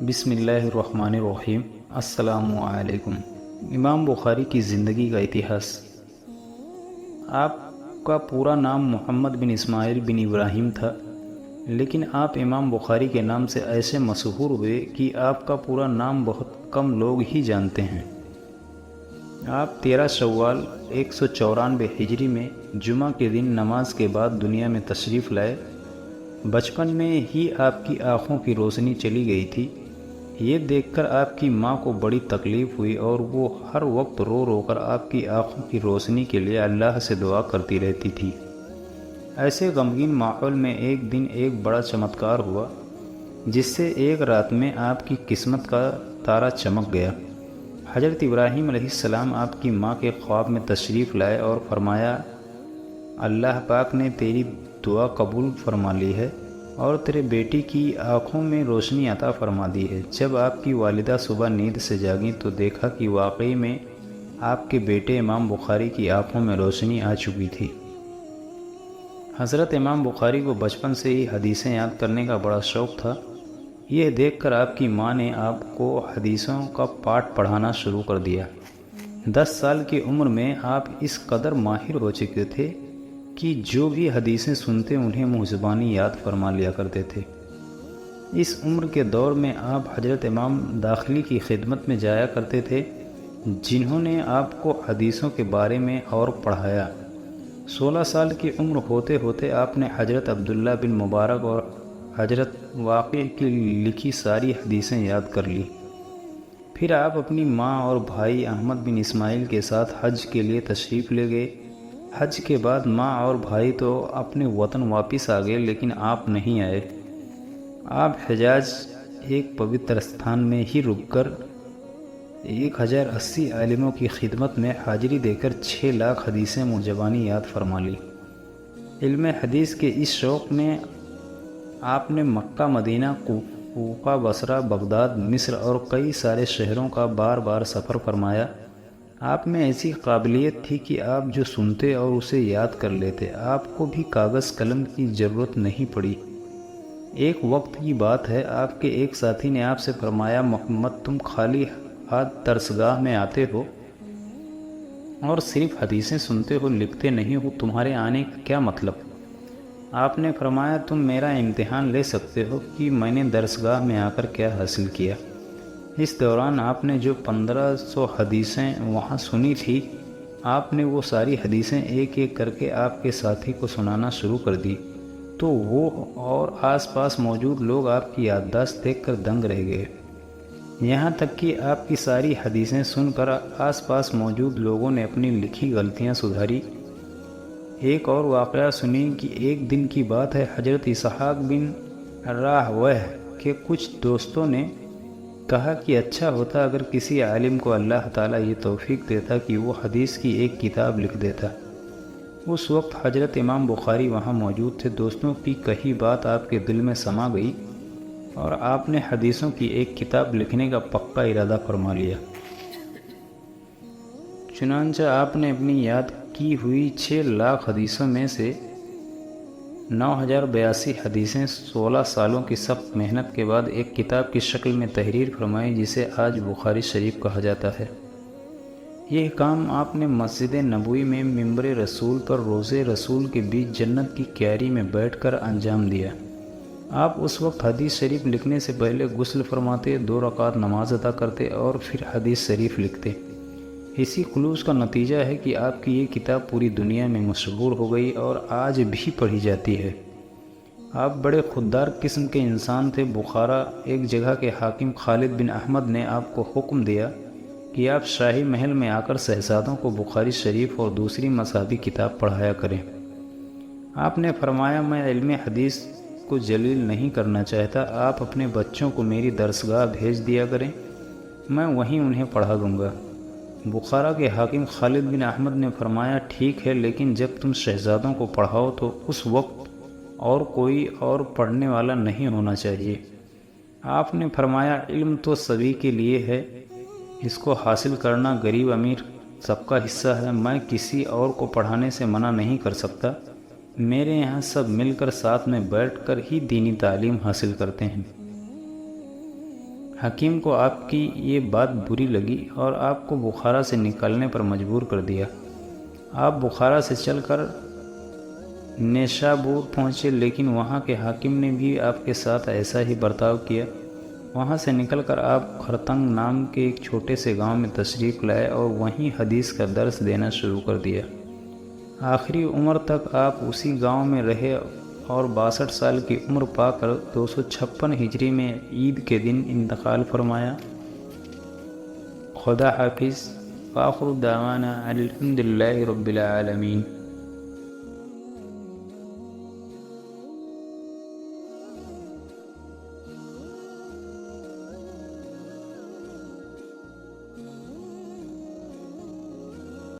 بسم اللہ الرحمن الرحیم۔ السلام علیکم۔ امام بخاری کی زندگی کا اتہاس۔ آپ کا پورا نام محمد بن اسماعیل بن ابراہیم تھا، لیکن آپ امام بخاری کے نام سے ایسے مشہور ہوئے کہ آپ کا پورا نام بہت کم لوگ ہی جانتے ہیں۔ آپ 13 شوال 194 ہجری میں جمعہ کے دن نماز کے بعد دنیا میں تشریف لائے۔ بچپن میں ہی آپ کی آنکھوں کی روشنی چلی گئی تھی۔ یہ دیکھ کر آپ کی ماں کو بڑی تکلیف ہوئی اور وہ ہر وقت رو رو کر آپ کی آنکھوں کی روشنی کے لیے اللہ سے دعا کرتی رہتی تھی۔ ایسے غمگین ماحول میں ایک دن ایک بڑا چمتکار ہوا، جس سے ایک رات میں آپ کی قسمت کا تارا چمک گیا۔ حضرت ابراہیم علیہ السلام آپ کی ماں کے خواب میں تشریف لائے اور فرمایا، اللہ پاک نے تیری دعا قبول فرما لی ہے اور تیرے بیٹی کی آنکھوں میں روشنی عطا فرما دی ہے۔ جب آپ کی والدہ صبح نیند سے جاگیں تو دیکھا کہ واقعی میں آپ کے بیٹے امام بخاری کی آنکھوں میں روشنی آ چکی تھی۔ حضرت امام بخاری کو بچپن سے ہی حدیثیں یاد کرنے کا بڑا شوق تھا۔ یہ دیکھ کر آپ کی ماں نے آپ کو حدیثوں کا پاٹھ پڑھانا شروع کر دیا۔ 10 سال کی عمر میں آپ اس قدر ماہر ہو چکے تھے کہ جو بھی حدیثیں سنتے انہیں منہ زبانی یاد فرما لیا کرتے تھے۔ اس عمر کے دور میں آپ حضرت امام داخلی کی خدمت میں جایا کرتے تھے، جنہوں نے آپ کو حدیثوں کے بارے میں اور پڑھایا۔ 16 سال کی عمر ہوتے ہوتے آپ نے حضرت عبداللہ بن مبارک اور حضرت واقع کی لکھی ساری حدیثیں یاد کر لی۔ پھر آپ اپنی ماں اور بھائی احمد بن اسماعیل کے ساتھ حج کے لیے تشریف لے گئے۔ حج کے بعد ماں اور بھائی تو اپنے وطن واپس آ گئے، لیکن آپ نہیں آئے۔ آپ حجاز ایک پوتر استھان میں ہی رک کر 1080 عالموں کی خدمت میں حاضری دے کر 6 لاکھ حدیثیں منہ زبانی یاد فرما لی۔ علم حدیث کے اس شوق میں آپ نے مکہ، مدینہ، کوفہ، بصرہ، بغداد، مصر اور کئی سارے شہروں کا بار بار سفر فرمایا۔ آپ میں ایسی قابلیت تھی کہ آپ جو سنتے اور اسے یاد کر لیتے۔ آپ کو بھی کاغذ قلم کی ضرورت نہیں پڑی۔ ایک وقت کی بات ہے، آپ کے ایک ساتھی نے آپ سے فرمایا، محمد تم خالی ہاتھ درسگاہ میں آتے ہو اور صرف حدیثیں سنتے ہو، لکھتے نہیں ہو، تمہارے آنے کا کیا مطلب؟ آپ نے فرمایا، تم میرا امتحان لے سکتے ہو کہ میں نے درسگاہ میں آ کر کیا حاصل کیا۔ اس دوران آپ نے جو 1500 حدیثیں وہاں سنی تھی، آپ نے وہ ساری حدیثیں ایک ایک کر کے آپ کے ساتھی کو سنانا شروع کر دی، تو وہ اور آس پاس موجود لوگ آپ کی یادداشت دیکھ کر دنگ رہ گئے۔ یہاں تک کہ آپ کی ساری حدیثیں سن کر آس پاس موجود لوگوں نے اپنی لکھی غلطیاں سدھاری۔ ایک اور واقعہ سنیں کہ ایک دن کی بات ہے، حضرت اسحاق بن راہویہ کے کچھ دوستوں نے کہا کہ اچھا ہوتا اگر کسی عالم کو اللہ تعالیٰ یہ توفیق دیتا کہ وہ حدیث کی ایک کتاب لکھ دیتا۔ اس وقت حضرت امام بخاری وہاں موجود تھے۔ دوستوں کی کہی بات آپ کے دل میں سما گئی اور آپ نے حدیثوں کی ایک کتاب لکھنے کا پکا ارادہ فرما لیا۔ چنانچہ آپ نے اپنی یاد کی ہوئی 6 لاکھ حدیثوں میں سے 9082 حدیثیں 16 سالوں کی سخت محنت کے بعد ایک کتاب کی شکل میں تحریر فرمائی، جسے آج بخاری شریف کہا جاتا ہے۔ یہ کام آپ نے مسجد نبوی میں ممبر رسول پر روضے رسول کے بیچ جنت کی کیاری میں بیٹھ کر انجام دیا۔ آپ اس وقت حدیث شریف لکھنے سے پہلے غسل فرماتے، 2 رکعت نماز ادا کرتے اور پھر حدیث شریف لکھتے۔ اسی خلوص کا نتیجہ ہے کہ آپ کی یہ کتاب پوری دنیا میں مشہور ہو گئی اور آج بھی پڑھی جاتی ہے۔ آپ بڑے خوددار قسم کے انسان تھے۔ بخارا ایک جگہ کے حاکم خالد بن احمد نے آپ کو حکم دیا کہ آپ شاہی محل میں آ کر شہزادوں کو بخاری شریف اور دوسری مذہبی کتاب پڑھایا کریں۔ آپ نے فرمایا، میں علم حدیث کو ذلیل نہیں کرنا چاہتا، آپ اپنے بچوں کو میری درسگاہ بھیج دیا کریں، میں وہیں انہیں پڑھا دوں گا۔ بخارا کے حاکم خالد بن احمد نے فرمایا، ٹھیک ہے، لیکن جب تم شہزادوں کو پڑھاؤ تو اس وقت اور کوئی اور پڑھنے والا نہیں ہونا چاہیے۔ آپ نے فرمایا، علم تو سبھی کے لیے ہے، اس کو حاصل کرنا غریب امیر سب کا حصہ ہے، میں کسی اور کو پڑھانے سے منع نہیں کر سکتا، میرے یہاں سب مل کر ساتھ میں بیٹھ کر ہی دینی تعلیم حاصل کرتے ہیں۔ حکیم کو آپ کی یہ بات بری لگی اور آپ کو بخارا سے نکلنے پر مجبور کر دیا۔ آپ بخارا سے چل کر نیشابور پہنچے، لیکن وہاں کے حاکم نے بھی آپ کے ساتھ ایسا ہی برتاؤ کیا۔ وہاں سے نکل کر آپ خرتنگ نام کے ایک چھوٹے سے گاؤں میں تشریف لائے اور وہیں حدیث کا درس دینا شروع کر دیا۔ آخری عمر تک آپ اسی گاؤں میں رہے اور 62 سال کی عمر پا کر 256 ہجری میں عید کے دن انتقال فرمایا۔ خدا حافظ۔ وآخر دعوانا الحمد للہ رب العالمین۔